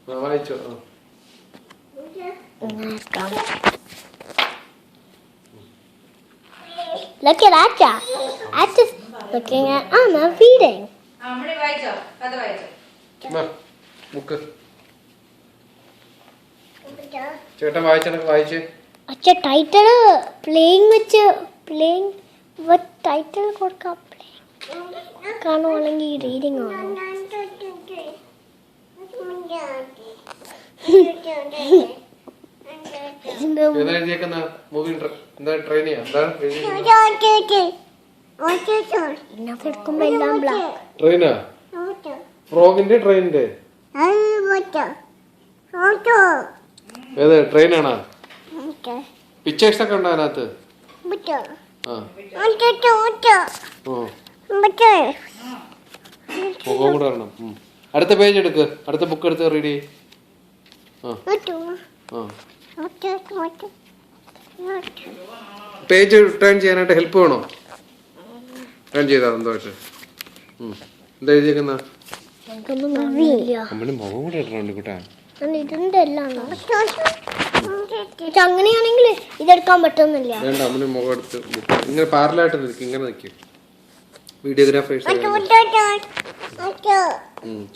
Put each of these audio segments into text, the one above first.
വായിച്ചോ. Look at Acha. Acha's looking at Anna feeding. Book ചേട്ടൻ വായിച്ചെനക്ക് വായിച്ചേ. Acha title playing what title കൊടുക്കാം? കാണോ അല്ലെങ്കിൽ റീഡിംഗ് ആണോ? എന്താ എഴുതിയേക്കുന്ന മൂവി എന്താ ട്രെയിൻ ചെയ്യാം? ട്രെയിനാ? ഫ്രോഗിന്റെ ട്രെയിനിന്റെ ഏത് ട്രെയിനാണോ? പിക്ചേഴ്സ് ഒക്കെ ഉണ്ടോ അതിനകത്ത്? മുഖം കൂടെ വരണം. അടുത്ത പേജ് എടുക്ക്, അടുത്ത ബുക്ക് എടുത്ത് റീഡ് ചെയ്യ്. പേജ് ടേൺ ചെയ്യാനായിട്ട് ഹെൽപ്പ് വേണോ? ടേൺ ചെയ്താ സന്തോഷം. എന്താ എഴുതിയേക്കുന്ന? അമ്മന് മുഖം കൂടെ ഇടണുണ്ട് കൂട്ടാ. അങ്ങനെയാണെങ്കിൽ ഇതെടുക്കാൻ പറ്റുന്നില്ല. വേണ്ട, അമ്മന് മുഖം എടുത്ത് ഇങ്ങനെ പാരലായിട്ട് നിൽക്കും, ഇങ്ങനെ നിൽക്കും. വീഡിയോഗ്രാഫേഴ്സ്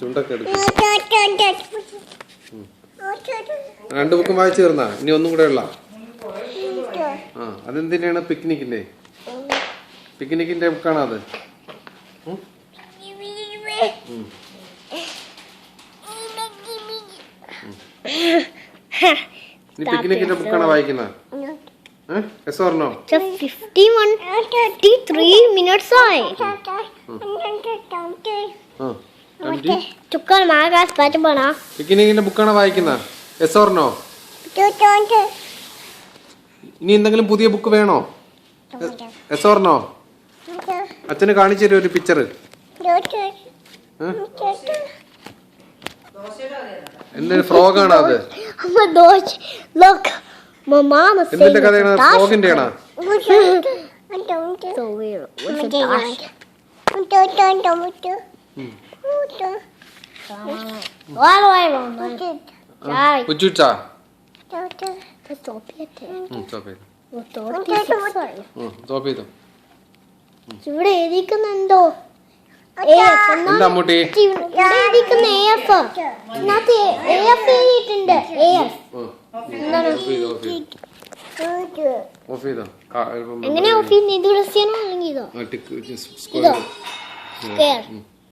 ചുണ്ടൊക്കെ എടുക്കും. 2 ബുക്കും വായിച്ചു തീർന്നാ? ഇനി ഒന്നും കൂടെ ഉള്ള? അതെന്തിനാണ്? പിക്നിക്കിന്റെ ബുക്കാണോ അത്? നീ പിക്നിക്കിന്റെ ബുക്കാണോ വായിക്കുന്നത്? Yes or no? 53 minutes ആയി. പിക്നിക്കിന്റെ ബുക്കാണോ വായിക്കുന്നത്? Yes or no? ഇനി എന്തെങ്കിലും പുതിയ ബുക്ക് വേണോ? Yes or no? അച്ഛന് കാണിച്ചു തരും ഒരു പിക്ചർ. എന്തൊരു ഫ്രോഗാണോ അത്? എന്തിന്റെ കഥയാണ്? ഫ്രോഗിന്റെ ആണോ? ഇവിടെ എഴുതിക്കുന്നുണ്ടോ? എന്താ അമ്മൂട്ടി? എങ്ങനെയാ ഓഫ് ചെയ്യുന്നത്? ഇത് ക്രിസ്ത്യാനോ അല്ലെങ്കിൽ ഇതോ?